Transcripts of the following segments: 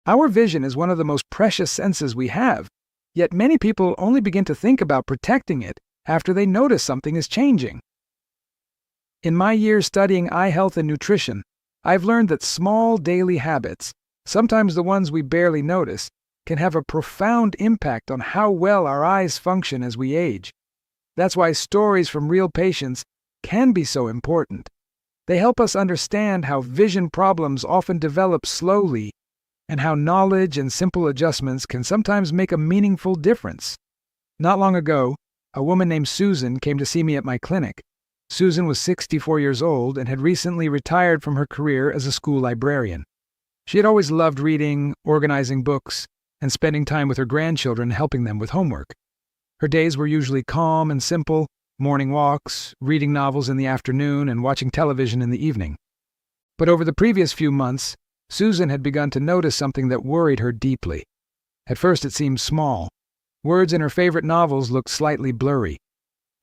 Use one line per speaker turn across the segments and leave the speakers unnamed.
Our vision is one of the most precious senses we have, yet many people only begin to think about protecting it after they notice something is changing. In my years studying eye health and nutrition, I've learned that small daily habits, sometimes the ones we barely notice, can have a profound impact on how well our eyes function as we age. That's why stories from real patients can be so important. They help us understand how vision problems often develop slowly and how knowledge and simple adjustments can sometimes make a meaningful difference. Not long ago, a woman named Susan came to see me at my clinic. Susan was 64 years old and had recently retired from her career as a school librarian. She had always loved reading, organizing books, and spending time with her grandchildren helping them with homework. Her days were usually calm and simple, morning walks, reading novels in the afternoon, and watching television in the evening. But over the previous few months, Susan had begun to notice something that worried her deeply. At first it seemed small. Words in her favorite novels looked slightly blurry.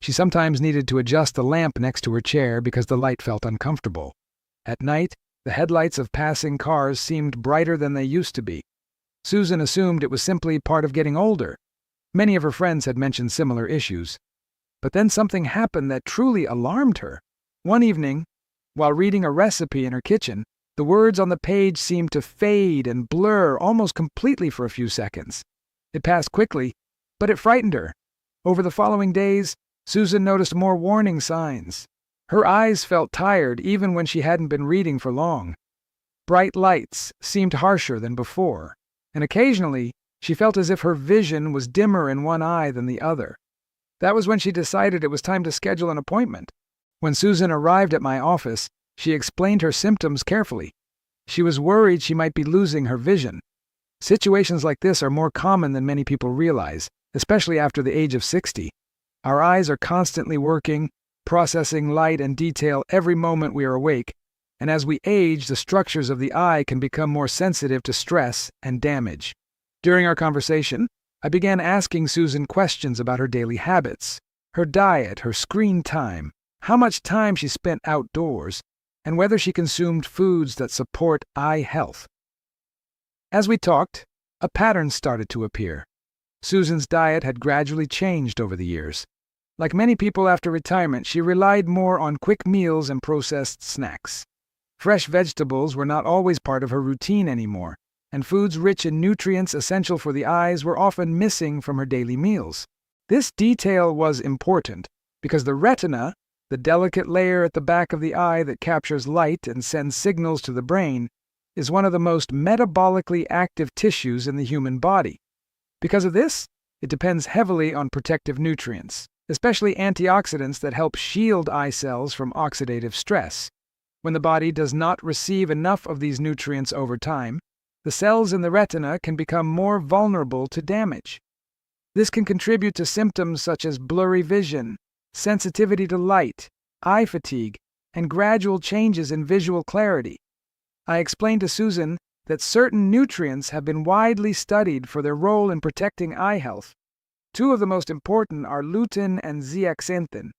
She sometimes needed to adjust the lamp next to her chair because the light felt uncomfortable. At night, the headlights of passing cars seemed brighter than they used to be. Susan assumed it was simply part of getting older. Many of her friends had mentioned similar issues. But then something happened that truly alarmed her. One evening, while reading a recipe in her kitchen, the words on the page seemed to fade and blur almost completely for a few seconds. It passed quickly, but it frightened her. Over the following days, Susan noticed more warning signs. Her eyes felt tired even when she hadn't been reading for long. Bright lights seemed harsher than before, and occasionally she felt as if her vision was dimmer in one eye than the other. That was when she decided it was time to schedule an appointment. When Susan arrived at my office, she explained her symptoms carefully. She was worried she might be losing her vision. Situations like this are more common than many people realize, especially after the age of 60. Our eyes are constantly working, processing light and detail every moment we are awake, and as we age, the structures of the eye can become more sensitive to stress and damage. During our conversation, I began asking Susan questions about her daily habits, her diet, her screen time, how much time she spent outdoors, and whether she consumed foods that support eye health. As we talked, a pattern started to appear. Susan's diet had gradually changed over the years. Like many people after retirement, she relied more on quick meals and processed snacks. Fresh vegetables were not always part of her routine anymore, and foods rich in nutrients essential for the eyes were often missing from her daily meals. This detail was important because the retina, the delicate layer at the back of the eye that captures light and sends signals to the brain, is one of the most metabolically active tissues in the human body. Because of this, it depends heavily on protective nutrients, especially antioxidants that help shield eye cells from oxidative stress. When the body does not receive enough of these nutrients over time, the cells in the retina can become more vulnerable to damage. This can contribute to symptoms such as blurry vision, sensitivity to light, eye fatigue, and gradual changes in visual clarity. I explained to Susan that certain nutrients have been widely studied for their role in protecting eye health. Two of the most important are lutein and zeaxanthin.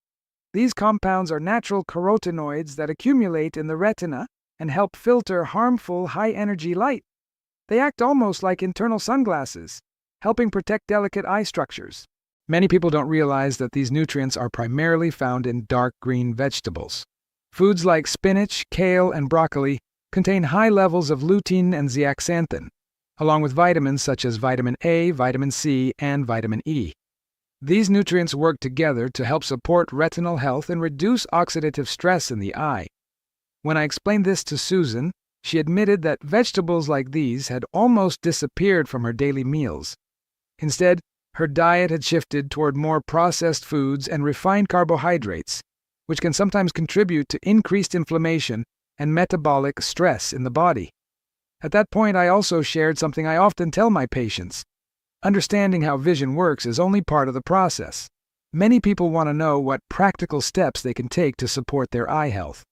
These compounds are natural carotenoids that accumulate in the retina and help filter harmful high-energy light. They act almost like internal sunglasses, helping protect delicate eye structures. Many people don't realize that these nutrients are primarily found in dark green vegetables. Foods like spinach, kale, and broccoli contain high levels of lutein and zeaxanthin, along with vitamins such as vitamin A, vitamin C, and vitamin E. These nutrients work together to help support retinal health and reduce oxidative stress in the eye. When I explained this to Susan, she admitted that vegetables like these had almost disappeared from her daily meals. Instead, her diet had shifted toward more processed foods and refined carbohydrates, which can sometimes contribute to increased inflammation and metabolic stress in the body. At that point, I also shared something I often tell my patients. Understanding how vision works is only part of the process. Many people want to know what practical steps they can take to support their eye health.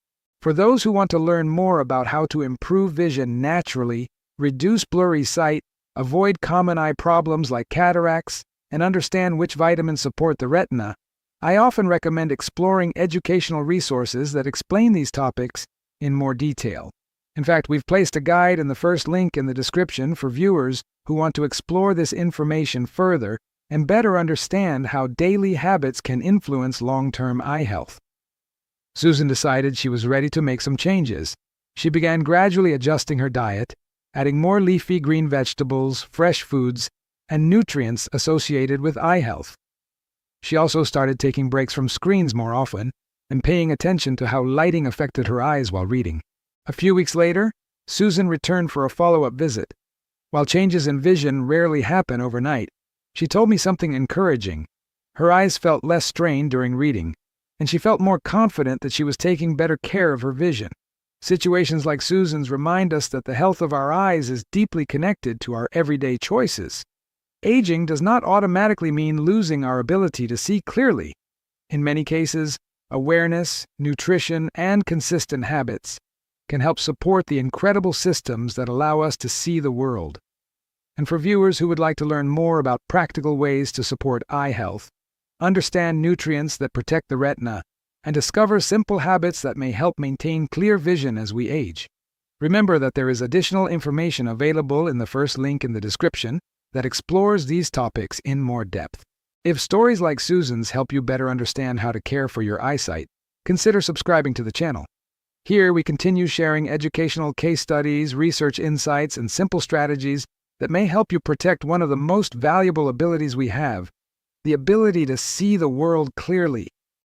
For those who want to learn more about how to improve vision naturally, reduce blurry sight, avoid common eye problems like cataracts, and understand which vitamins support the retina, I often recommend exploring educational resources that explain these topics in more detail. In fact, we've placed a guide in the first link in the description for viewers who want to explore this information further and better understand how daily habits can influence long-term eye health. Susan decided she was ready to make some changes. She began gradually adjusting her diet, adding more leafy green vegetables, fresh foods, and nutrients associated with eye health. She also started taking breaks from screens more often and paying attention to how lighting affected her eyes while reading. A few weeks later, Susan returned for a follow-up visit. While changes in vision rarely happen overnight, she told me something encouraging. Her eyes felt less strained during reading, and she felt more confident that she was taking better care of her vision. Situations like Susan's remind us that the health of our eyes is deeply connected to our everyday choices. Aging does not automatically mean losing our ability to see clearly. In many cases, awareness, nutrition, and consistent habits can help support the incredible systems that allow us to see the world. And for viewers who would like to learn more about practical ways to support eye health, understand nutrients that protect the retina, and discover simple habits that may help maintain clear vision as we age, remember that there is additional information available in the first link in the description that explores these topics in more depth. If stories like Susan's help you better understand how to care for your eyesight, consider subscribing to the channel. Here we continue sharing educational case studies, research insights, and simple strategies that may help you protect one of the most valuable abilities we have, the ability to see the world clearly.